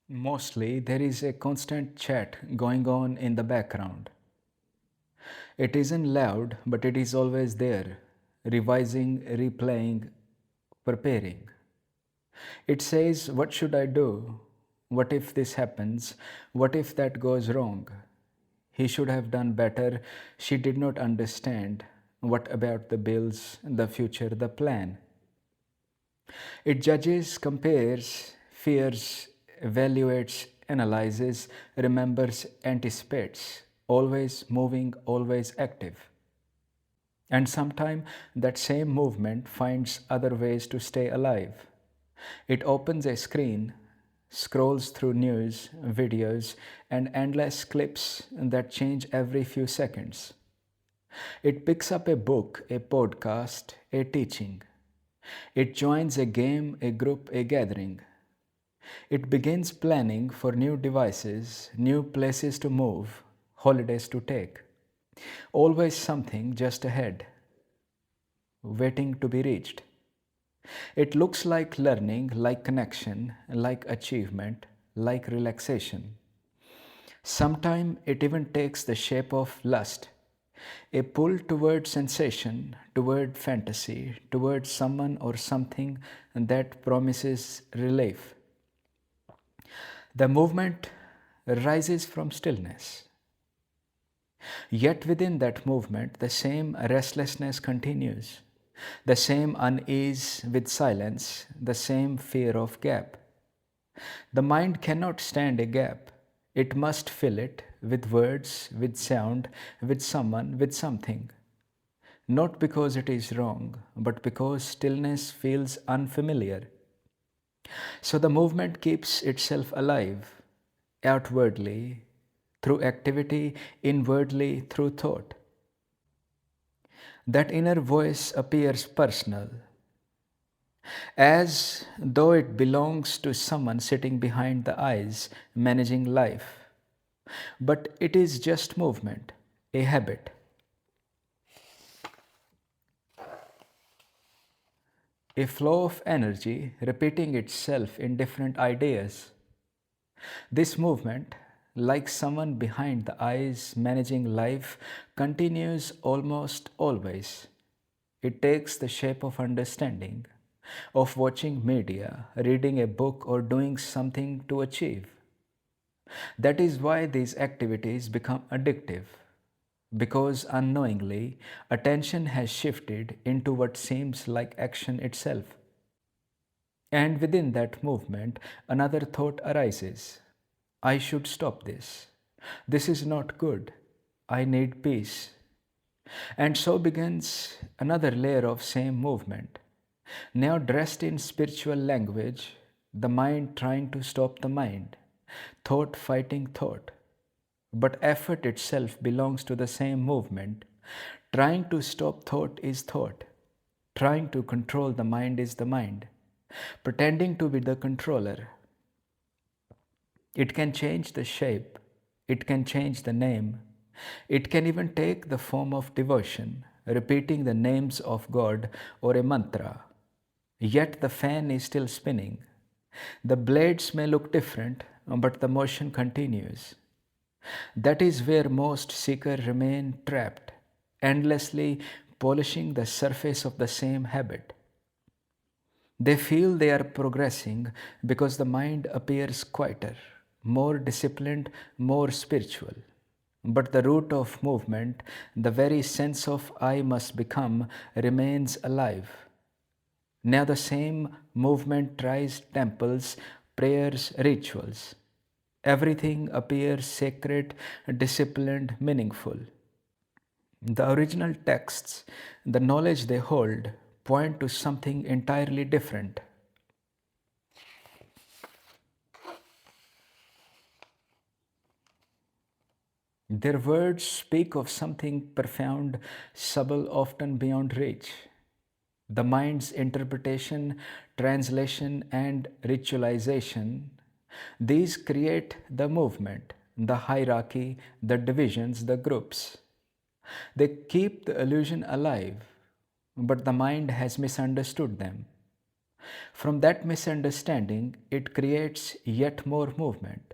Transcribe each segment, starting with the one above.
Mostly, there is a constant chat going on in the background. It isn't loud, but it is always there, revising, replaying, preparing. It says, what should I do? What if this happens? What if that goes wrong? He should have done better. She did not understand. What about the bills, the future, the plan? It judges, compares, fears, evaluates, analyzes, remembers, anticipates, always moving, always active. And sometimes that same movement finds other ways to stay alive. It opens a screen, scrolls through news, videos, and endless clips that change every few seconds. It picks up a book, a podcast, a teaching. It joins a game, a group, a gathering. It begins planning for new devices, new places to move, holidays to take. Always something just ahead, waiting to be reached. It looks like learning, like connection, like achievement, like relaxation. Sometimes it even takes the shape of lust, a pull toward sensation, toward fantasy, toward someone or something that promises relief. The movement rises from stillness. Yet within that movement, the same restlessness continues, the same unease with silence, the same fear of gap. The mind cannot stand a gap. It must fill it with words, with sound, with someone, with something. Not because it is wrong, but because stillness feels unfamiliar. So the movement keeps itself alive, outwardly, through activity, inwardly, through thought. That inner voice appears personal, as though it belongs to someone sitting behind the eyes, managing life. But it is just movement, a habit, a flow of energy repeating itself in different ideas. This movement, like someone behind the eyes managing life, continues almost always. It takes the shape of understanding, of watching media, reading a book, or doing something to achieve. That is why these activities become addictive, because unknowingly, attention has shifted into what seems like action itself. And within that movement, another thought arises: I should stop this. This is not good. I need peace. And so begins another layer of same movement. Now dressed in spiritual language, the mind trying to stop the mind, thought fighting thought. But effort itself belongs to the same movement. Trying to stop thought is thought. Trying to control the mind is the mind. Pretending to be the controller. It can change the shape. It can change the name. It can even take the form of devotion, repeating the names of God or a mantra. Yet the fan is still spinning. The blades may look different, but the motion continues. That is where most seekers remain trapped, endlessly polishing the surface of the same habit. They feel they are progressing because the mind appears quieter, more disciplined, more spiritual. But the root of movement, the very sense of I must become, remains alive. Now the same movement tries temples, prayers, rituals. Everything appears sacred, disciplined, meaningful. The original texts, the knowledge they hold, point to something entirely different. Their words speak of something profound, subtle, often beyond reach. The mind's interpretation, translation, and ritualization, these create the movement, the hierarchy, the divisions, the groups. They keep the illusion alive, but the mind has misunderstood them. From that misunderstanding, it creates yet more movement,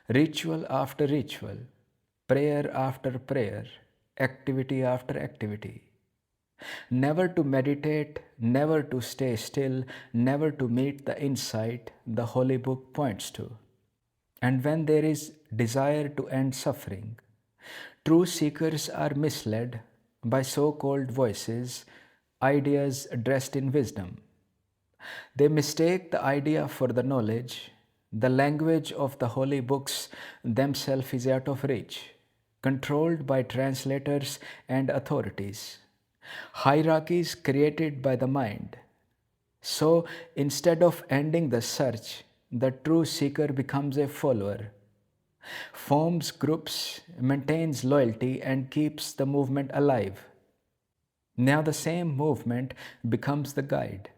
ritual after ritual, prayer after prayer, activity after activity. Never to meditate, never to stay still, never to meet the insight the Holy Book points to. And when there is desire to end suffering, true seekers are misled by so called voices, ideas dressed in wisdom. They mistake the idea for the knowledge. The language of the holy books themselves is out of reach, controlled by translators and authorities, hierarchies created by the mind. So instead of ending the search, the true seeker becomes a follower, forms groups, maintains loyalty, and keeps the movement alive. Now the same movement becomes the guide,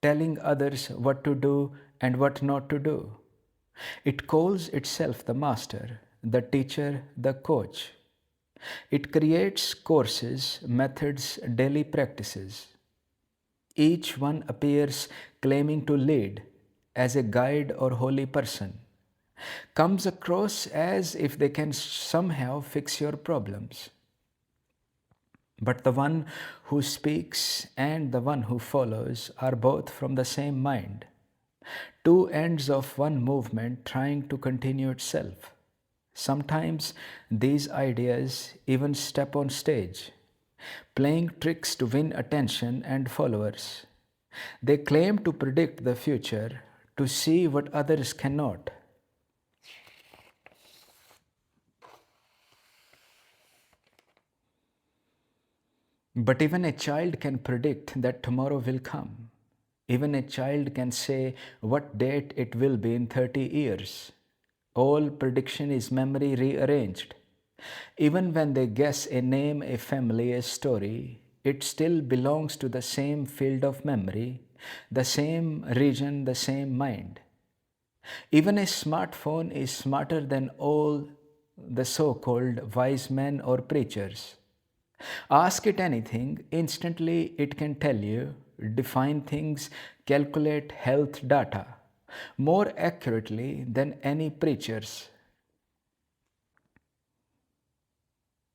telling others what to do and what not to do. It calls itself the master, the teacher, the coach. It creates courses, methods, daily practices. Each one appears claiming to lead as a guide or holy person, comes across as if they can somehow fix your problems. But the one who speaks and the one who follows are both from the same mind, two ends of one movement trying to continue itself. Sometimes these ideas even step on stage, playing tricks to win attention and followers. They claim to predict the future, to see what others cannot. But even a child can predict that tomorrow will come. Even a child can say what date it will be in 30 years. All prediction is memory rearranged. Even when they guess a name, a family, a story, it still belongs to the same field of memory, the same region, the same mind. Even a smartphone is smarter than all the so called wise men or preachers. Ask it anything, instantly it can tell you, define things, calculate health data more accurately than any preachers.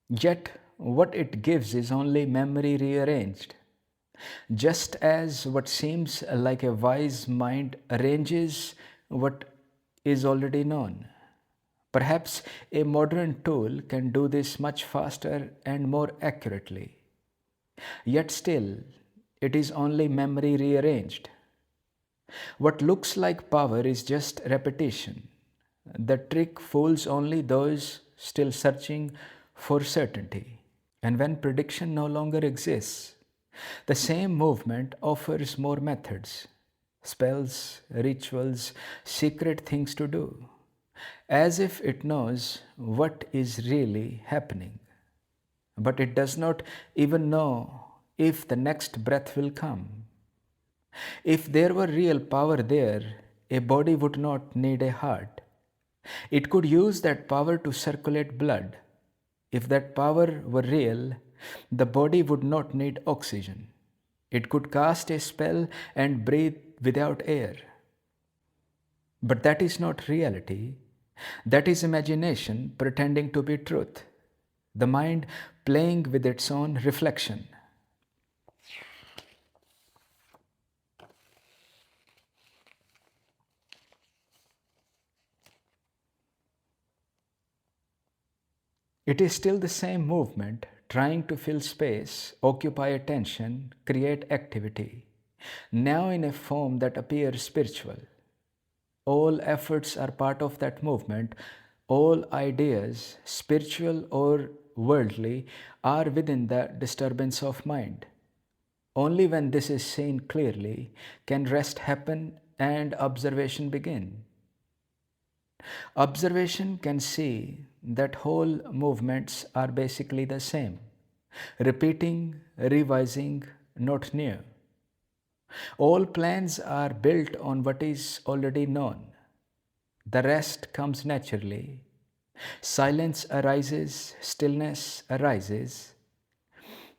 Yet, what it gives is only memory rearranged. Just as what seems like a wise mind arranges what is already known. Perhaps a modern tool can do this much faster and more accurately. Yet still, it is only memory rearranged. What looks like power is just repetition. The trick fools only those still searching for certainty. And when prediction no longer exists, the same movement offers more methods, spells, rituals, secret things to do, as if it knows what is really happening. But it does not even know if the next breath will come. If there were real power there, a body would not need a heart. It could use that power to circulate blood. If that power were real, the body would not need oxygen. It could cast a spell and breathe without air. But that is not reality. That is imagination pretending to be truth. The mind playing with its own reflection. It is still the same movement, trying to fill space, occupy attention, create activity, now in a form that appears spiritual. All efforts are part of that movement. All ideas, spiritual or worldly, are within the disturbance of mind. Only when this is seen clearly can rest happen and observation begin. Observation can see that whole movements are basically the same, repeating, revising, not new. All plans are built on what is already known. The rest comes naturally. Silence arises, stillness arises.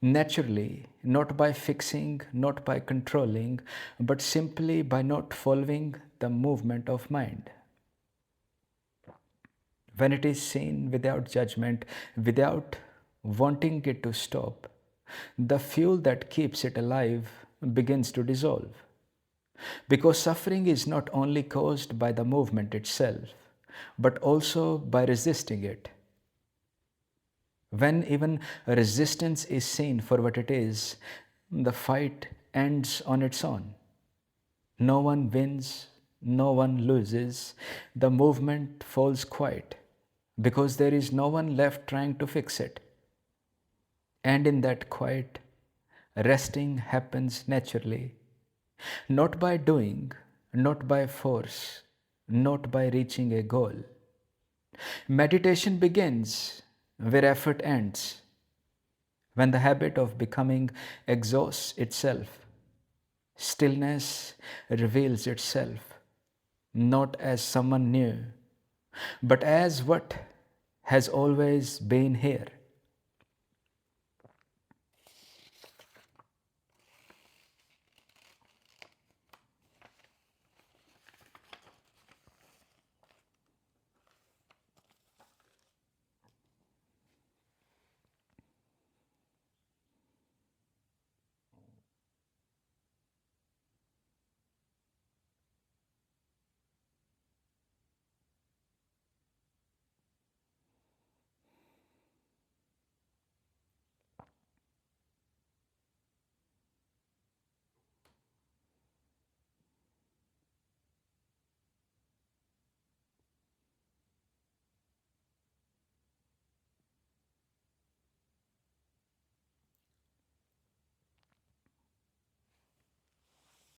naturally, not by fixing, not by controlling, but simply by not following the movement of mind. When it is seen without judgment, without wanting it to stop, the fuel that keeps it alive begins to dissolve. Because suffering is not only caused by the movement itself, but also by resisting it. When even resistance is seen for what it is, the fight ends on its own. No one wins, no one loses, the movement falls quiet because there is no one left trying to fix it. And in that quiet, resting happens naturally, not by doing, not by force, not by reaching a goal. Meditation begins where effort ends, when the habit of becoming exhausts itself. Stillness reveals itself, not as someone new, but as what has always been here.